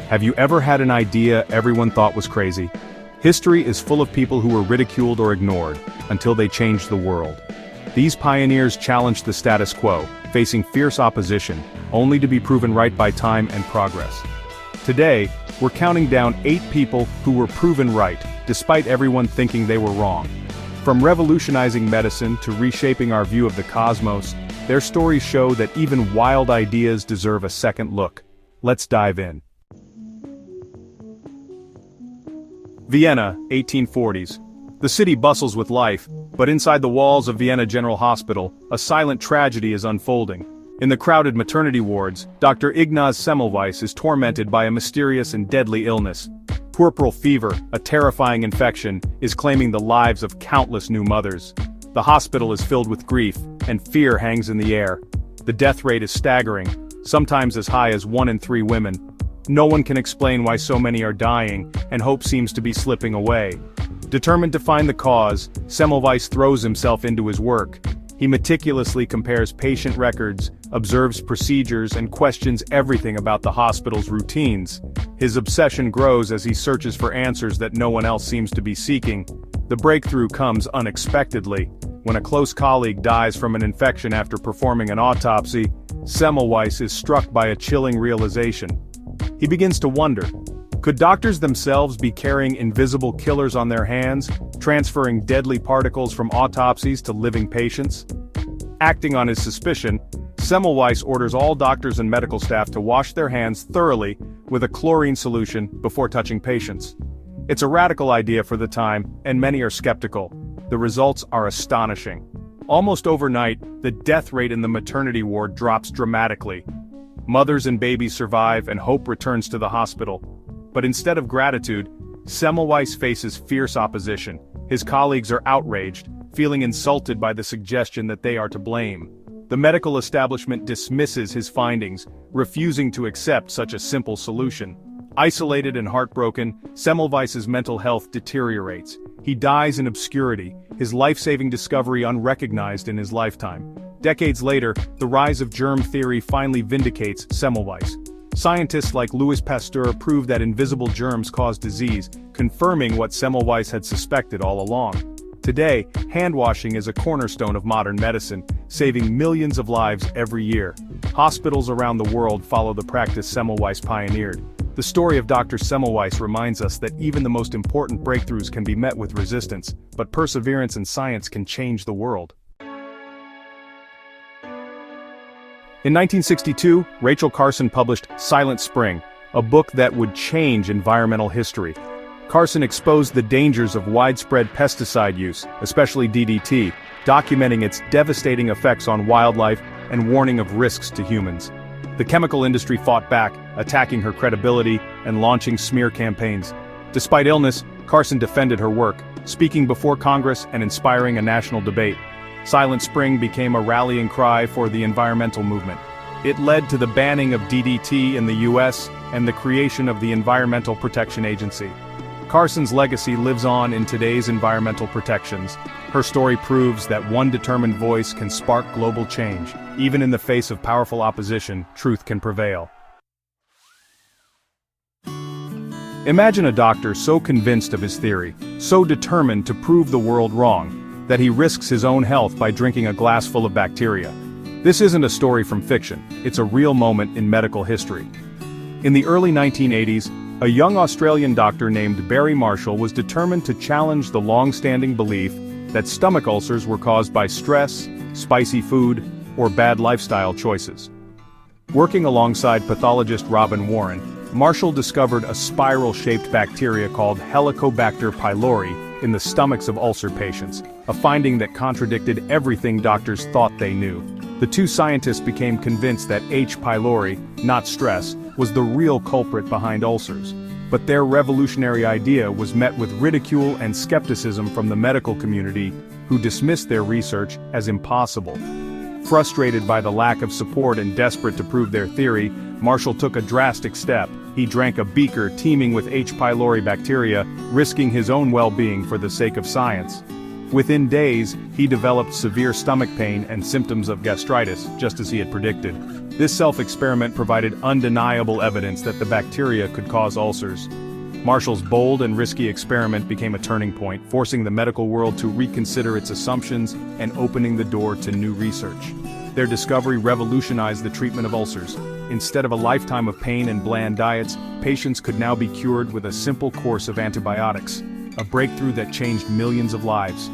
Have you ever had an idea everyone thought was crazy? History is full of people who were ridiculed or ignored, until they changed the world. These pioneers challenged the status quo, facing fierce opposition, only to be proven right by time and progress. Today, we're counting down 8 people who were proven right, despite everyone thinking they were wrong. From revolutionizing medicine to reshaping our view of the cosmos, their stories show that even wild ideas deserve a second look. Let's dive in. Vienna, 1840s. The city bustles with life, but inside the walls of Vienna General Hospital, a silent tragedy is unfolding. In the crowded maternity wards, Dr. Ignaz Semmelweis is tormented by a mysterious and deadly illness. Puerperal fever, a terrifying infection, is claiming the lives of countless new mothers. The hospital is filled with grief, and fear hangs in the air. The death rate is staggering, sometimes as high as 1 in 3 women. No one can explain why so many are dying, and hope seems to be slipping away. Determined to find the cause, Semmelweis throws himself into his work. He meticulously compares patient records, observes procedures, and questions everything about the hospital's routines. His obsession grows as he searches for answers that no one else seems to be seeking. The breakthrough comes unexpectedly. When a close colleague dies from an infection after performing an autopsy, Semmelweis is struck by a chilling realization. He begins to wonder, could doctors themselves be carrying invisible killers on their hands, transferring deadly particles from autopsies to living patients? Acting on his suspicion, Semmelweis orders all doctors and medical staff to wash their hands thoroughly with a chlorine solution before touching patients. It's a radical idea for the time, and many are skeptical. The results are astonishing. Almost overnight, the death rate in the maternity ward drops dramatically. Mothers and babies survive and hope returns to the hospital. But instead of gratitude, Semmelweis faces fierce opposition. His colleagues are outraged, feeling insulted by the suggestion that they are to blame. The medical establishment dismisses his findings, refusing to accept such a simple solution. Isolated and heartbroken, Semmelweis's mental health deteriorates. He dies in obscurity, his life-saving discovery unrecognized in his lifetime. Decades later, the rise of germ theory finally vindicates Semmelweis. Scientists like Louis Pasteur proved that invisible germs cause disease, confirming what Semmelweis had suspected all along. Today, hand-washing is a cornerstone of modern medicine, saving millions of lives every year. Hospitals around the world follow the practice Semmelweis pioneered. The story of Dr. Semmelweis reminds us that even the most important breakthroughs can be met with resistance, but perseverance and science can change the world. In 1962, Rachel Carson published Silent Spring, a book that would change environmental history. Carson exposed the dangers of widespread pesticide use, especially DDT, documenting its devastating effects on wildlife and warning of risks to humans. The chemical industry fought back, attacking her credibility and launching smear campaigns. Despite illness, Carson defended her work, speaking before Congress and inspiring a national debate. Silent Spring became a rallying cry for the environmental movement. It led to the banning of DDT in the US and the creation of the Environmental Protection Agency. Carson's legacy lives on in today's environmental protections. Her story proves that one determined voice can spark global change. Even in the face of powerful opposition, truth can prevail. Imagine a doctor so convinced of his theory, so determined to prove the world wrong, that he risks his own health by drinking a glass full of bacteria. This isn't a story from fiction, it's a real moment in medical history. In the early 1980s, a young Australian doctor named Barry Marshall was determined to challenge the long-standing belief that stomach ulcers were caused by stress, spicy food, or bad lifestyle choices. Working alongside pathologist Robin Warren, Marshall discovered a spiral-shaped bacteria called Helicobacter pylori in the stomachs of ulcer patients, a finding that contradicted everything doctors thought they knew. The two scientists became convinced that H. pylori, not stress, was the real culprit behind ulcers. But their revolutionary idea was met with ridicule and skepticism from the medical community, who dismissed their research as impossible. Frustrated by the lack of support and desperate to prove their theory, Marshall took a drastic step. He drank a beaker teeming with H. pylori bacteria, risking his own well-being for the sake of science. Within days, he developed severe stomach pain and symptoms of gastritis, just as he had predicted. This self-experiment provided undeniable evidence that the bacteria could cause ulcers. Marshall's bold and risky experiment became a turning point, forcing the medical world to reconsider its assumptions and opening the door to new research. Their discovery revolutionized the treatment of ulcers. Instead of a lifetime of pain and bland diets, patients could now be cured with a simple course of antibiotics, a breakthrough that changed millions of lives.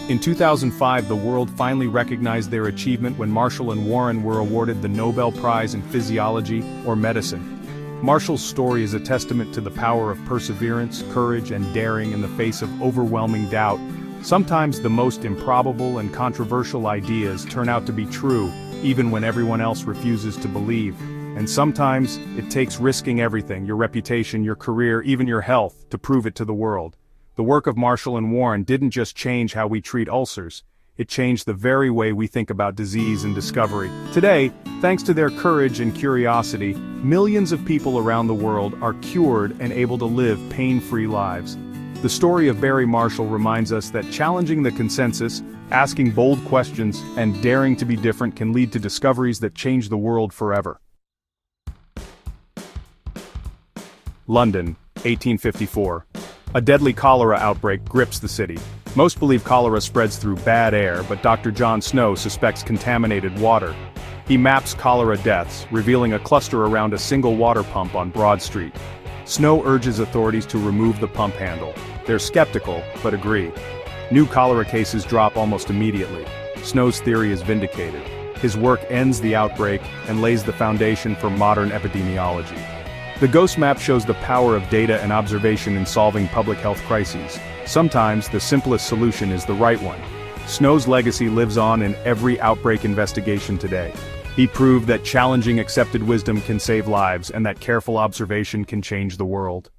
In 2005, the world finally recognized their achievement when Marshall and Warren were awarded the Nobel Prize in Physiology or Medicine. Marshall's story is a testament to the power of perseverance, courage, and daring in the face of overwhelming doubt. Sometimes the most improbable and controversial ideas turn out to be true, even when everyone else refuses to believe. And sometimes, it takes risking everything, your reputation, your career, even your health, to prove it to the world. The work of Marshall and Warren didn't just change how we treat ulcers, it changed the very way we think about disease and discovery. Today, thanks to their courage and curiosity, millions of people around the world are cured and able to live pain-free lives. The story of Barry Marshall reminds us that challenging the consensus, asking bold questions, and daring to be different can lead to discoveries that change the world forever. London, 1854. A deadly cholera outbreak grips the city. Most believe cholera spreads through bad air, but Dr. John Snow suspects contaminated water. He maps cholera deaths, revealing a cluster around a single water pump on Broad Street. Snow urges authorities to remove the pump handle. They're skeptical, but agree. New cholera cases drop almost immediately. Snow's theory is vindicated. His work ends the outbreak and lays the foundation for modern epidemiology. The ghost map shows the power of data and observation in solving public health crises. Sometimes, the simplest solution is the right one. Snow's legacy lives on in every outbreak investigation today. He proved that challenging accepted wisdom can save lives and that careful observation can change the world.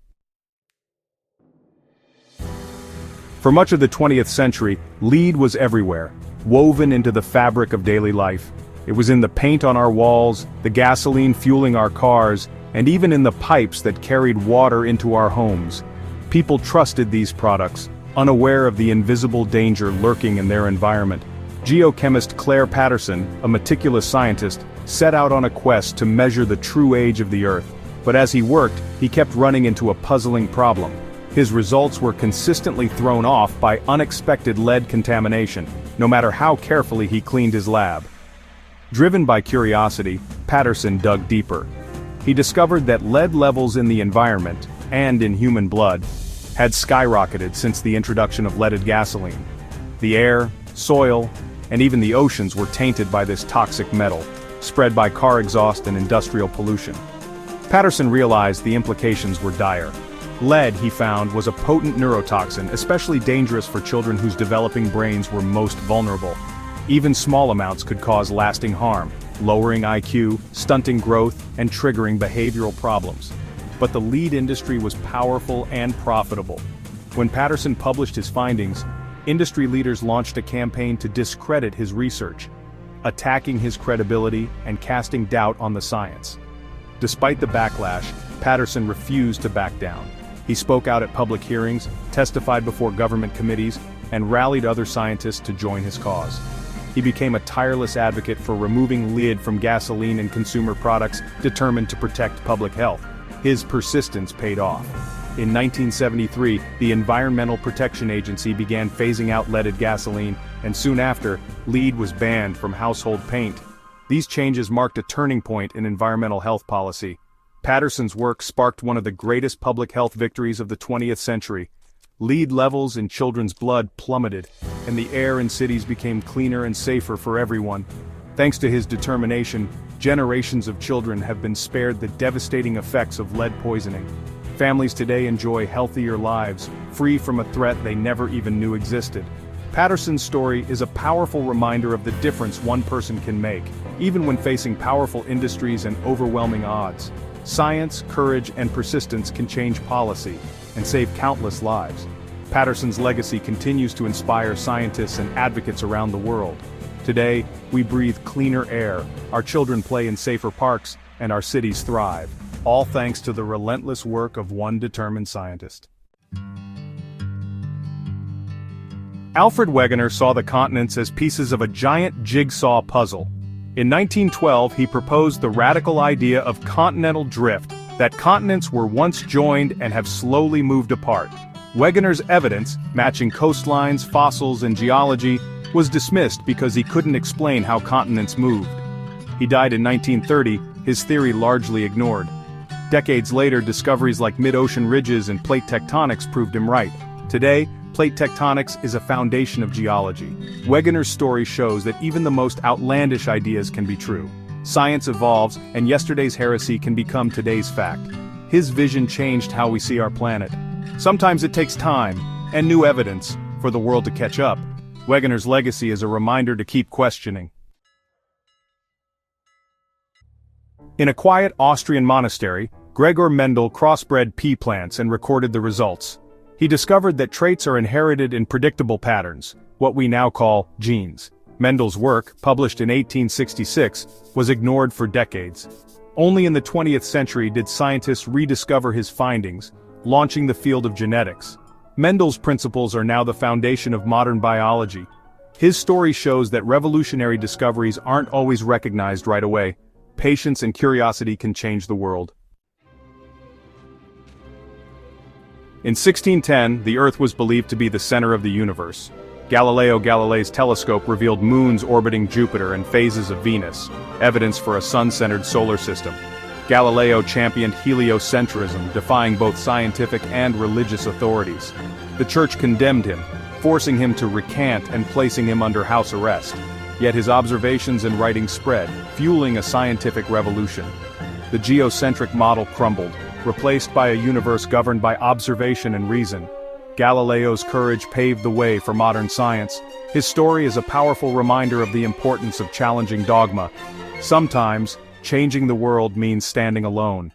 For much of the 20th century, lead was everywhere, woven into the fabric of daily life. It was in the paint on our walls, the gasoline fueling our cars, and even in the pipes that carried water into our homes. People trusted these products, unaware of the invisible danger lurking in their environment. Geochemist Claire Patterson, a meticulous scientist, set out on a quest to measure the true age of the Earth. But as he worked, he kept running into a puzzling problem. His results were consistently thrown off by unexpected lead contamination, no matter how carefully he cleaned his lab. Driven by curiosity, Patterson dug deeper. He discovered that lead levels in the environment, and in human blood, had skyrocketed since the introduction of leaded gasoline. The air, soil, and even the oceans were tainted by this toxic metal, spread by car exhaust and industrial pollution. Patterson realized the implications were dire. Lead, he found, was a potent neurotoxin, especially dangerous for children whose developing brains were most vulnerable. Even small amounts could cause lasting harm, lowering IQ, stunting growth, and triggering behavioral problems. But the lead industry was powerful and profitable. When Patterson published his findings, industry leaders launched a campaign to discredit his research, attacking his credibility and casting doubt on the science. Despite the backlash, Patterson refused to back down. He spoke out at public hearings, testified before government committees, and rallied other scientists to join his cause. He became a tireless advocate for removing lead from gasoline and consumer products, determined to protect public health. His persistence paid off. In 1973, the Environmental Protection Agency began phasing out leaded gasoline, and soon after, lead was banned from household paint. These changes marked a turning point in environmental health policy. Patterson's work sparked one of the greatest public health victories of the 20th century. Lead levels in children's blood plummeted, and the air in cities became cleaner and safer for everyone. Thanks to his determination, generations of children have been spared the devastating effects of lead poisoning. Families today enjoy healthier lives, free from a threat they never even knew existed. Patterson's story is a powerful reminder of the difference one person can make, even when facing powerful industries and overwhelming odds. Science, courage, and persistence can change policy and save countless lives. Patterson's legacy continues to inspire scientists and advocates around the world. Today, we breathe cleaner air, our children play in safer parks, and our cities thrive, all thanks to the relentless work of one determined scientist. Alfred Wegener saw the continents as pieces of a giant jigsaw puzzle. In 1912 he proposed the radical idea of continental drift, that continents were once joined and have slowly moved apart. Wegener's evidence, matching coastlines, fossils, and geology, was dismissed because he couldn't explain how continents moved. He died in 1930, his theory largely ignored. Decades later, discoveries like mid-ocean ridges and plate tectonics proved him right. Today, plate tectonics is a foundation of geology. Wegener's story shows that even the most outlandish ideas can be true. Science evolves, and yesterday's heresy can become today's fact. His vision changed how we see our planet. Sometimes it takes time, and new evidence, for the world to catch up. Wegener's legacy is a reminder to keep questioning. In a quiet Austrian monastery, Gregor Mendel crossbred pea plants and recorded the results. He discovered that traits are inherited in predictable patterns, what we now call genes. Mendel's work, published in 1866, was ignored for decades. Only in the 20th century did scientists rediscover his findings, launching the field of genetics. Mendel's principles are now the foundation of modern biology. His story shows that revolutionary discoveries aren't always recognized right away. Patience and curiosity can change the world. In 1610, the Earth was believed to be the center of the universe. Galileo Galilei's telescope revealed moons orbiting Jupiter and phases of Venus, evidence for a sun-centered solar system. Galileo championed heliocentrism, defying both scientific and religious authorities. The Church condemned him, forcing him to recant and placing him under house arrest. Yet his observations and writings spread, fueling a scientific revolution. The geocentric model crumbled, replaced by a universe governed by observation and reason. Galileo's courage paved the way for modern science. His story is a powerful reminder of the importance of challenging dogma. Sometimes, changing the world means standing alone.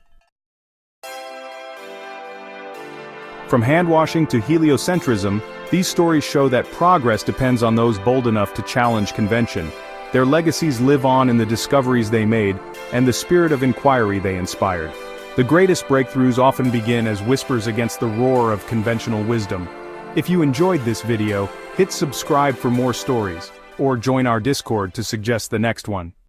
From handwashing to heliocentrism, these stories show that progress depends on those bold enough to challenge convention. Their legacies live on in the discoveries they made, and the spirit of inquiry they inspired. The greatest breakthroughs often begin as whispers against the roar of conventional wisdom. If you enjoyed this video, hit subscribe for more stories, or join our Discord to suggest the next one.